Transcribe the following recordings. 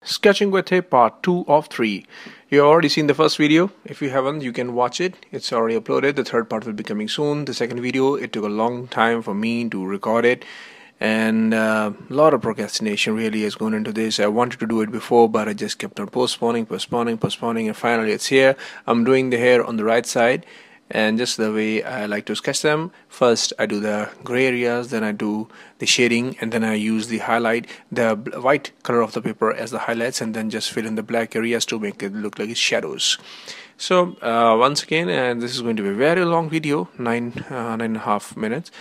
Sketching Goethe part 2 of 3. You've already seen the first video. If you haven't, you can watch it. It's already uploaded. The third part will be coming soon. The second video, it took a long time for me to record it, and a lot of procrastination really has gone into this. I wanted to do it before, but I just kept on postponing, and finally it's here. I'm doing the hair on the right side, and just the way I like to sketch them. First I do the gray areas, then I do the shading, and then I use the white color of the paper as the highlights, and then just fill in the black areas to make it look like it's shadows. So once again, and this is going to be a very long video, 9.5 minutes.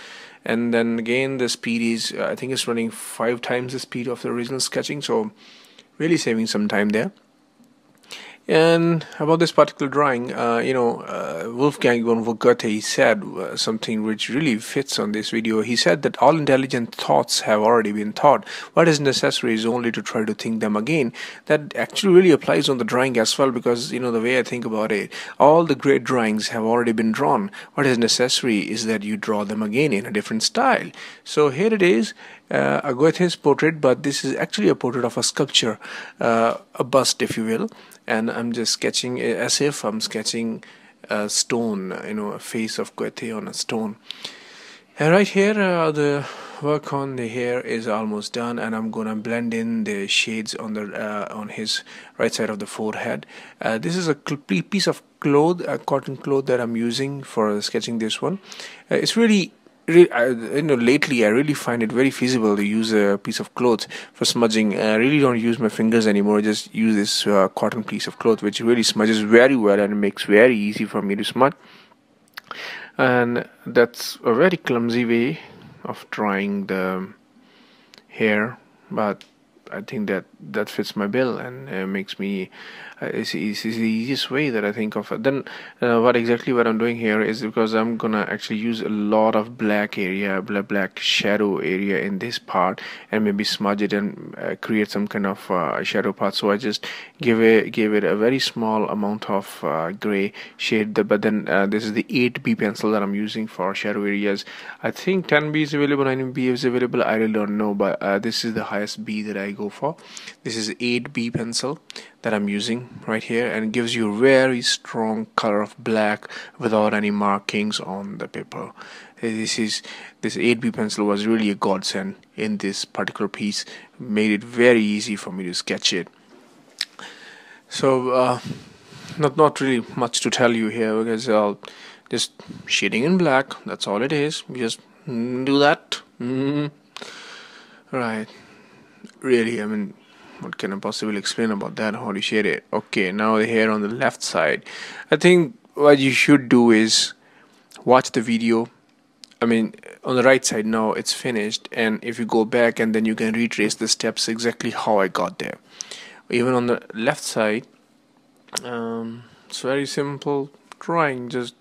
And then again, the speed is I think it's running 5 times the speed of the original sketching, so really saving some time there. And about this particular drawing, Wolfgang von Goethe, he said something which really fits on this video. He said that all intelligent thoughts have already been thought. What is necessary is only to try to think them again. That actually really applies on the drawing as well, because the way I think about it, all the great drawings have already been drawn. What is necessary is that you draw them again in a different style. So here it is, a Goethe's portrait, but this is actually a portrait of a sculpture, a bust if you will. And I'm just sketching as if I'm sketching a stone, a face of Goethe on a stone. And right here, the work on the hair is almost done, and I'm gonna blend in the shades on the on his right side of the forehead. This is a piece of cloth, a cotton cloth that I'm using for sketching this one. It's really lately I really find it very feasible to use a piece of cloth for smudging. I really don't use my fingers anymore. I just use this cotton piece of cloth, which really smudges very well and it makes very easy for me to smudge. And that's a very clumsy way of drawing the hair, but I think that fits my bill and makes me it's the easiest way that I think of. Then what I'm doing here is, because I'm gonna actually use a lot of black shadow area in this part, and maybe smudge it and create some kind of shadow part. So I just gave it a very small amount of gray shade. But then this is the 8B pencil that I'm using for shadow areas. I think 10B is available, 9B is available, I really don't know, but this is the highest B that I go for. This is 8B pencil that I'm using right here, and it gives you a very strong color of black without any markings on the paper. This 8B pencil was really a godsend in this particular piece. Made it very easy for me to sketch it. So not really much to tell you here, because I'll just shading in black, that's all it is. We just do that. Right, really, I mean, what can I possibly explain about that? How do you shade it? Okay, now the hair on the left side. I think what you should do is watch the video. I mean, on the right side now it's finished, and if you go back, and then you can retrace the steps exactly how I got there. Even on the left side, it's very simple drawing, just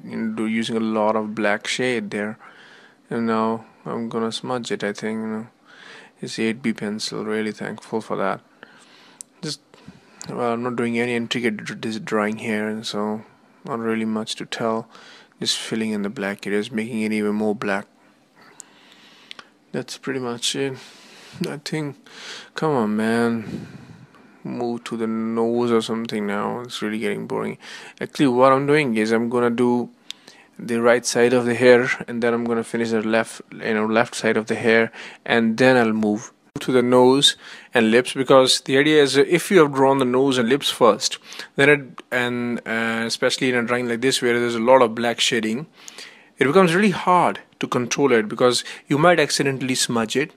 using a lot of black shade there. And now I'm gonna smudge it. I think it's 8B pencil. Really thankful for that. I'm not doing any intricate drawing here, and so not really much to tell. Just filling in the black areas, making it even more black. That's pretty much it. I think, come on, man, move to the nose or something now. It's really getting boring. Actually, what I'm doing is I'm gonna do the right side of the hair, and then I'm gonna finish the left side of the hair, and then I'll move to the nose and lips, because the idea is, if you have drawn the nose and lips first, then especially in a drawing like this where there's a lot of black shading, it becomes really hard to control it, because you might accidentally smudge it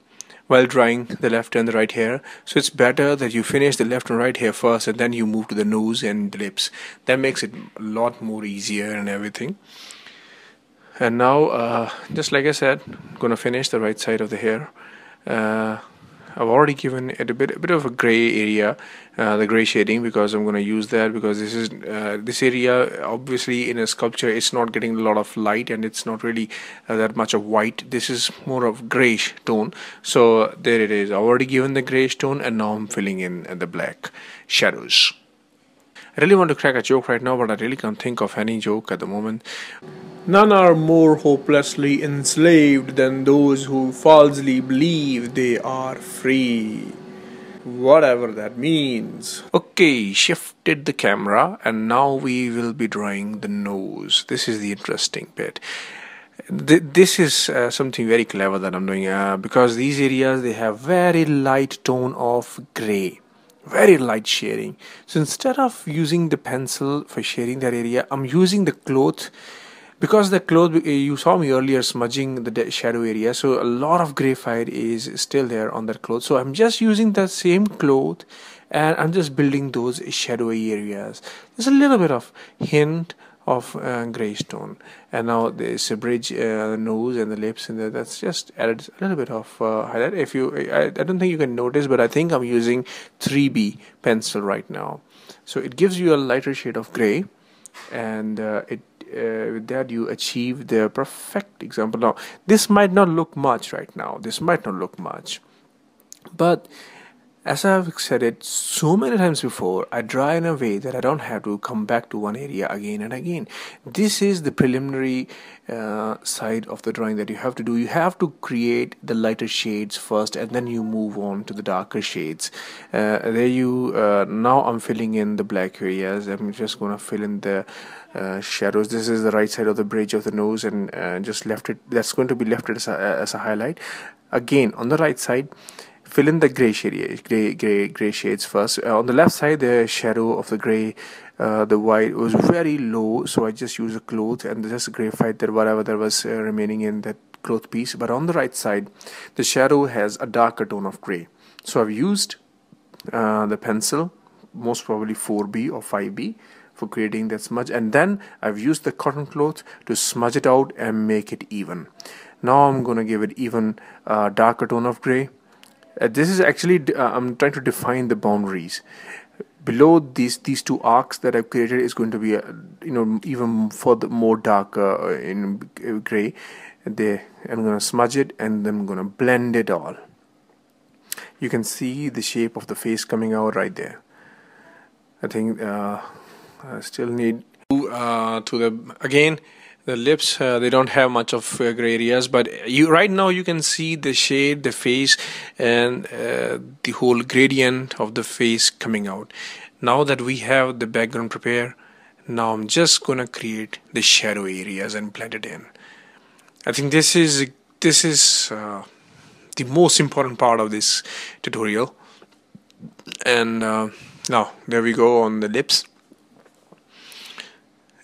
while drawing the left and the right hair. So it's better that you finish the left and right hair first, and then you move to the nose and the lips. That makes it a lot more easier and everything. And now, just like I said, I'm gonna finish the right side of the hair. I've already given it a bit of a gray area, the gray shading, because I'm gonna use that, because this area, obviously in a sculpture, it's not getting a lot of light, and it's not really that much of white. This is more of grayish tone. So there it is. I've already given the grayish tone, and now I'm filling in the black shadows. I really want to crack a joke right now, but I really can't think of any joke at the moment. None are more hopelessly enslaved than those who falsely believe they are free. whatever that means. Okay, shifted the camera and now we will be drawing the nose. This is the interesting bit. This is something very clever that I'm doing because these areas, they have very light tone of gray, very light shading. So instead of using the pencil for shading that area, I'm using the cloth, because the cloth, you saw me earlier smudging the shadow area, so a lot of graphite is still there on that cloth. So I'm just using the same cloth and I'm just building those shadowy areas. There's a little bit of hint of gray stone, and now there's a bridge, the nose and the lips, and that's just added a little bit of highlight. If you, I don't think you can notice, but I think I'm using 3B pencil right now, so it gives you a lighter shade of gray, and with that you achieve the perfect example. Now this might not look much right now, this might not look much, but as I've said it so many times before, I draw in a way that I don't have to come back to one area again and again. This is the preliminary side of the drawing that you have to do. You have to create the lighter shades first, and then you move on to the darker shades. Now I'm filling in the black areas. I'm just going to fill in the shadows. This is the right side of the bridge of the nose, and just left it. That's going to be left as a highlight. Again, on the right side, fill in the gray shades first. On the left side, the shadow of the gray, the white was very low, so I just used a cloth and just graphite that whatever that was remaining in that cloth piece. But on the right side, the shadow has a darker tone of gray, so I've used the pencil, most probably 4B or 5B, for creating that smudge, and then I've used the cotton cloth to smudge it out and make it even. Now I'm gonna give it even darker tone of gray. This is actually I'm trying to define the boundaries. Below these two arcs that I've created is going to be even further more darker in gray. There, I'm going to smudge it and then I'm going to blend it all. You can see the shape of the face coming out right there. I think I still need again, the lips, they don't have much of gray areas, but right now you can see the shade, the face, and the whole gradient of the face coming out. Now that we have the background prepared, now I'm just gonna create the shadow areas and blend it in. I think this is the most important part of this tutorial. And now there we go on the lips.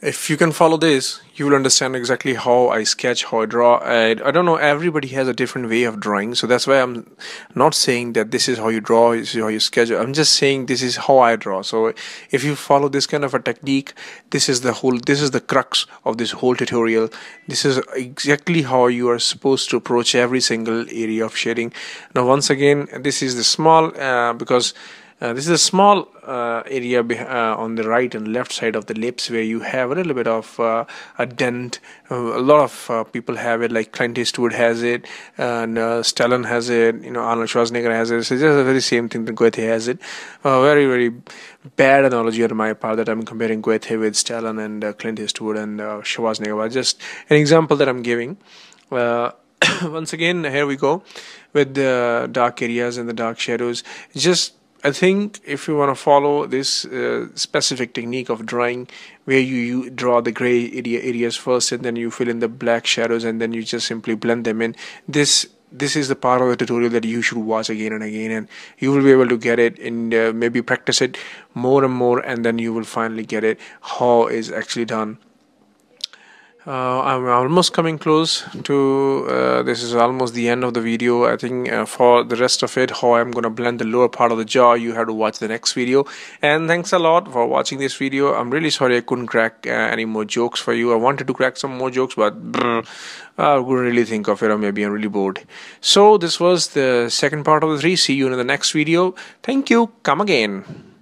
If you can follow this, you will understand exactly how I sketch, how I draw. I don't know, everybody has a different way of drawing, so that's why I'm not saying that this is how you draw, this is how you sketch. I'm just saying this is how I draw. So if you follow this kind of a technique, this is the crux of this whole tutorial. This is exactly how you are supposed to approach every single area of shading. Now once again, this is the small because this is a small area on the right and left side of the lips where you have a little bit of a dent. A lot of people have it, like Clint Eastwood has it, and Stallone has it, Arnold Schwarzenegger has it. So it's just the very same thing that Goethe has it. Very, very bad analogy on my part that I'm comparing Goethe with Stallone and Clint Eastwood and Schwarzenegger. But just an example that I'm giving. Once again, here we go with the dark areas and the dark shadows. I think if you want to follow this specific technique of drawing, where you draw the gray areas first and then you fill in the black shadows and then you just simply blend them in, this is the part of the tutorial that you should watch again and again, and you will be able to get it and maybe practice it more and more, and then you will finally get it how it's actually done. I'm almost coming close to this is almost the end of the video. I think for the rest of it, how I'm gonna blend the lower part of the jaw, you have to watch the next video. And thanks a lot for watching this video. I'm really sorry I couldn't crack any more jokes for you. I wanted to crack some more jokes, but I couldn't really think of it, or maybe I'm really bored. So this was the second part of the 3. See you in the next video. Thank you. Come again.